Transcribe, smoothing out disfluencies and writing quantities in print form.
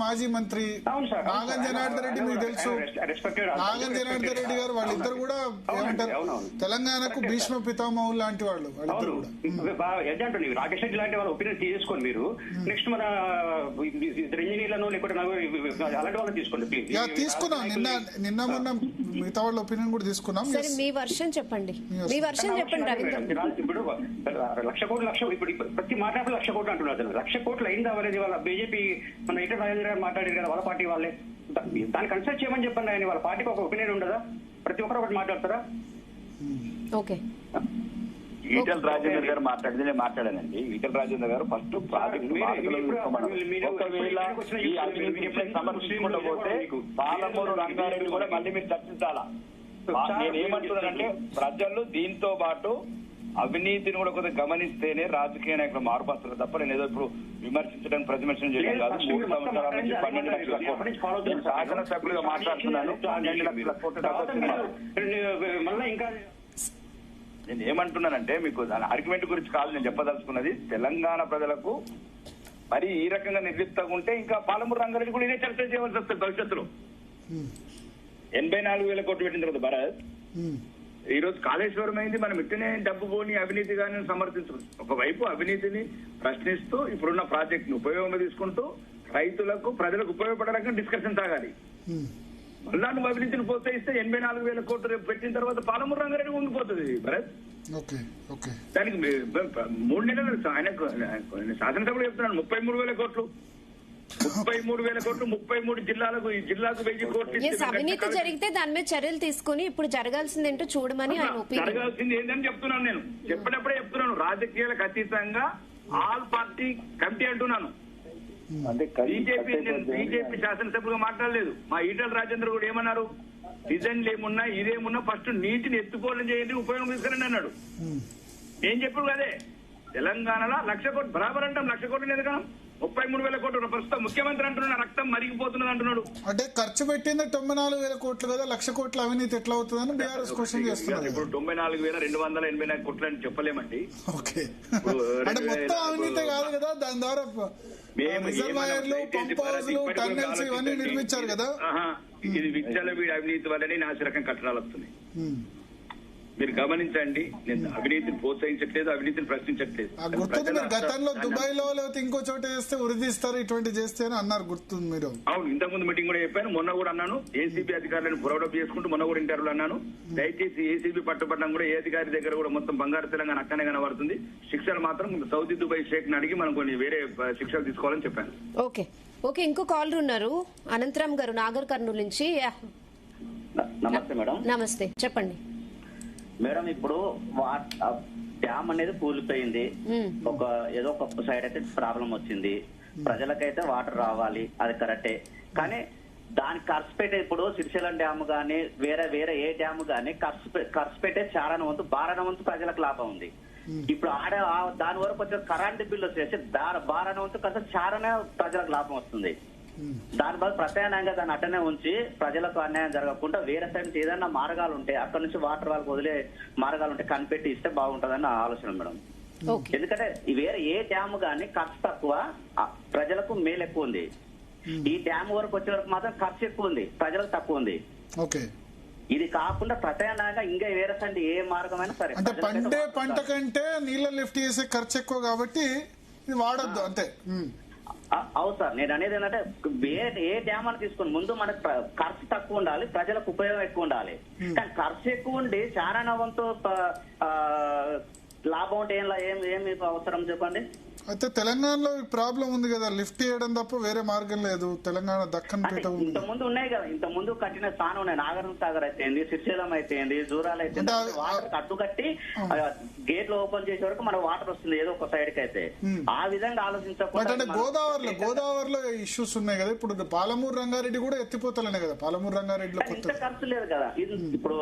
మాజీ మంత్రి నాగం జనార్దన్ రెడ్డి మీకు తెలుసు. నాగం జనార్దన్ రెడ్డి గారు వాళ్ళిద్దరు కూడా ఏమంటారు, తెలంగాణకు భీష్మ పితామహులు లాంటి వాళ్ళు వాళ్ళిద్దరు కూడా. రాకేష్ రెడ్డి లాంటి వాళ్ళ ఒపీనియన్ తీసుకొని మీరు నెక్స్ట్ మన రంజనీలను లేకపోతే అలాంటి వాళ్ళని తీసుకోండి ప్లీజ్. తీసుకున్నాం నిన్న మొన్న మిగతా వాళ్ళ ఒపీనియన్ కూడా తీసుకున్నాం. మీ వర్షన్ చెప్పండి, మీ వర్షన్ చెప్పండి రవీంద్ర. ఇప్పుడు 1,00,00,000 కోట్లు ఇప్పుడు ప్రతి మాట 1,00,00,000 కోట్లు అంటున్నారు. 1,00,00,000 కోట్లు అయిందా అనేది వాళ్ళ బీజేపీ మన ఈటెల రాజేంద్ర గారు మాట్లాడారు కదా, వాళ్ళ పార్టీ వాళ్ళే దాన్ని కన్సిడర్ చేయమని చెప్పండి. ఆయన వాళ్ళ పార్టీకి ఒక ఒపీనియన్ ఉండదా? ప్రతి ఒక్కరు ఒకటి మాట్లాడతారా? ఓకే, ఈటెల రాజేందర్ గారు మాట్లాడితే నేను మాట్లాడానండి. ఈటెల రాజేందర్ గారు ఫస్ట్ ప్రాజెక్టు ఒకవేళ ఈ అవినీతిని సమర్థించుకుంటూ పోతే పాలమూరు రంగారెడ్డి కూడా మళ్ళీ మీరు చర్చించాలా. నేను ఏమంటున్నానంటే ప్రజలు దీంతో పాటు అవినీతిని కూడా కొద్దిగా గమనిస్తేనే రాజకీయ నాయకులు మార్పు వస్తారు తప్ప నేను ఏదో ఇప్పుడు విమర్శించడానికి ప్రతిమర్శనం చేయడం కాదు. 3 సంవత్సరాల నుంచి 12 లక్షల కోట్లు శాసనసభ్యులుగా మాట్లాడుతున్నాను. 12 లక్షల కోట్లు మళ్ళీ ఇంకా నేను ఏమంటున్నానంటే మీకు దాని ఆర్గ్యుమెంట్ గురించి కాదు నేను చెప్పదలుచుకున్నది. తెలంగాణ ప్రజలకు మరి ఈ రకంగా నిర్లిప్తంగా ఉంటే ఇంకా పాలమూరు రంగారెడ్డి కూడా ఇదే చర్చ చేయవలసి వస్తుంది భవిష్యత్తులో. 84,000 కోట్లు పెట్టిన తర్వాత భరత్ ఈ రోజు కాళేశ్వరం అయింది. మనం ఇట్టనే డబ్బు పోని అవినీతి కానీ సమర్థించు. ఒకవైపు అవినీతిని ప్రశ్నిస్తూ ఇప్పుడున్న ప్రాజెక్ట్ ను ఉపయోగంగా తీసుకుంటూ రైతులకు ప్రజలకు ఉపయోగపడాలని డిస్కషన్ సాగాలి. మళ్ళా నువ్వు అవినీతిని ప్రోత్సహిస్తే 84,000 కోట్లు రేపు పెట్టిన తర్వాత పాలమూరు రంగారెడ్డి ఉండిపోతుంది భరత్. దానికి 3 నెలలు ఆయనకు శాసనసభలో చెప్తున్నాను 33,000 కోట్లు 33,000 కోట్లు 33 జిల్లాలకు ఈ జిల్లాకు 1,000 కోట్లు అవినీతి జరిగితే దాని మీద చర్యలు తీసుకుని ఇప్పుడు జరగాల్సింది ఏంటో చూడమని జరగాల్సింది ఏంటని చెప్తున్నాను. నేను చెప్పినప్పుడే చెప్తున్నాను రాజకీయాలకు అతీతంగా ఆల్ పార్టీ కమిటీ అంటున్నాను. బీజేపీ శాసనసభ్యులుగా మాట్లాడలేదు. మా ఈటెల రాజేంద్ర కూడా ఏమన్నారు, డిజైన్లు ఏమున్నా ఇదేమున్నా ఫస్ట్ నీటిని ఎత్తుకోవాలని చేయండి ఉపయోగం తీసుకురండి అన్నాడు. ఏం చెప్పాడు అదే తెలంగాణలో 1,00,000 కోట్లు బరాబర్ అంటాం. 1,00,000 కోట్లు ఎందుకన్నా 33,000 కోట్లు ప్రస్తుతం ముఖ్యమంత్రి అంటున్నా రక్తం మరిగిపోతున్నది అంటున్నాడు. అంటే ఖర్చు పెట్టింది 94,000 కోట్లు కదా, 1,00,000 కోట్ల అవినీతి ఎట్లా అవుతుందని బీఆర్ఎస్ క్వశ్చన్ చేస్తున్నారు. ఇప్పుడు 94,284 కోట్లు అని చెప్పలేమండి. అంటే మొత్తం అవినీతి కాదు కదా, దాని ద్వారా రిజర్వాయర్లు, పంప్ హౌస్లు, టన్నెల్స్ ఇవన్నీ నిర్మించారు కదా. ఇది విచ్చలవిడి అవినీతి వల్లనే నాసిరకం కట్టడాలు వస్తున్నాయి. మీరు గమనించండి. నేను అవినీతిని ప్రోత్సహించట్లేదు, అవినీతిని ప్రశ్నించట్లేదు. గుర్తుంది మీరు గతంలో దుబాయ్ లో లేకపోతే ఇంకో చోట చేస్తే ఉరిదిస్తారు ఇటువంటి చేస్తే అని అన్నారు, గుర్తుంది మీరు? అవును, ఇంతకుముందు మీటింగ్ కూడా చెప్పాను. మొన్న కూడా అన్నాను ఏసీబీ అధికారులను ఫాలోఅప్ చేసుకుంటూ మొన్న కూడా ఇంటర్వ్యూలో అన్నాను. దయచేసి ఏసీబీ పట్టుబడ్డం కూడా ఏ అధికారి దగ్గర కూడా మొత్తం బంగారు తెలంగాణ అక్కనే కనబడుతుంది. శిక్షలు మాత్రం సౌదీ దుబాయ్ షేక్ ని అడిగి మనం కొన్ని వేరే శిక్షలు తీసుకోవాలని చెప్పాను. ఓకే ఓకే, ఇంకో కాలర్ ఉన్నారు అనంతరామ్ గారు నాగర్ కర్నూలు నుంచి. నమస్తే మేడం. నమస్తే, చెప్పండి మేడం. ఇప్పుడు డ్యామ్ అనేది కూలిపోయింది, ఏదో ఒక సైడ్ అయితే ప్రాబ్లం వచ్చింది, ప్రజలకైతే వాటర్ రావాలి, అది కరెక్టే. కానీ దానికి ఖర్చు పెట్టే ఇప్పుడు శ్రీశైలం డ్యామ్ గానీ వేరే ఏ డ్యామ్ గానీ ఖర్చు పెట్టే చారణ వంతు బారణ వంతు ప్రజలకు లాభం ఉంది. ఇప్పుడు దాని వరకు వచ్చే కరెంటు బిల్లు వచ్చేసి బారణ వంతు కాస్త చారణ ప్రజలకు లాభం వస్తుంది. దాని బదులు ప్రత్యామ్నాయంగా దాన్ని అట్టనే ఉంచి ప్రజలకు అన్యాయం జరగకుండా వేరే సైడ్ నుంచి ఏదైనా మార్గాలు ఉంటే అక్కడ నుంచి వాటర్ వాళ్ళకి వదిలే మార్గాలు ఉంటే కనిపెట్టి ఇస్తే బాగుంటుందని నా ఆలోచన మేడం. ఎందుకంటే వేరే ఏ డ్యామ్ గానీ ఖర్చు తక్కువ, ప్రజలకు మేలు ఎక్కువ ఉంది. ఈ డ్యామ్ వరకు వచ్చే వరకు మాత్రం ఖర్చు ఎక్కువ ఉంది, ప్రజలకు తక్కువ ఉంది. ఇది కాకుండా ప్రత్యామ్నాయంగా ఇంకా వేరే సైడ్ ఏ మార్గమైనా సరే, అంటే పండే పంట కంటే నీళ్ళ లిఫ్ట్ చేసే ఖర్చు ఎక్కువ కాబట్టి ఇది వాడొద్దు అంతే. అవును సార్, నేను అనేది ఏంటంటే ఏ డ్యామ్ అని తీసుకుని ముందు మనకు ఖర్చు తక్కువ ఉండాలి, ప్రజలకు ఉపయోగం ఎక్కువ ఉండాలి. కానీ ఖర్చు ఎక్కువ ఉండి చారణ వంతు లాభం ఉంటే ఏమి అవసరం చెప్పండి. అయితే తెలంగాణలో ప్రాబ్లం ఉంది కదా, లిఫ్ట్ చేయడం తప్ప వేరే మార్గం లేదు. తెలంగాణ దక్కన్ పీఠ ఇంత ముందు ఉన్నాయి కదా, ఇంత ముందు కట్టిన స్థానం ఉన్నాయి. నాగార్జున సాగర్ అయితేంది, శ్రీశైలం అయితేంది, జూరాలు అయితే వాటర్ అడ్డు కట్టి గేట్లు ఓపెన్ చేసే వరకు మన వాటర్ వస్తుంది ఏదో ఒక సైడ్ కి అయితే. ఆ విధంగా ఆలోచించకుండా గోదావరిలో ఇష్యూస్ ఉన్నాయి కదా. ఇప్పుడు పాలమూరు రంగారెడ్డి కూడా ఎత్తిపోతలనే కదా, పాలమూరు రంగారెడ్డిలో ఖర్చు లేదు కదా. ఇప్పుడు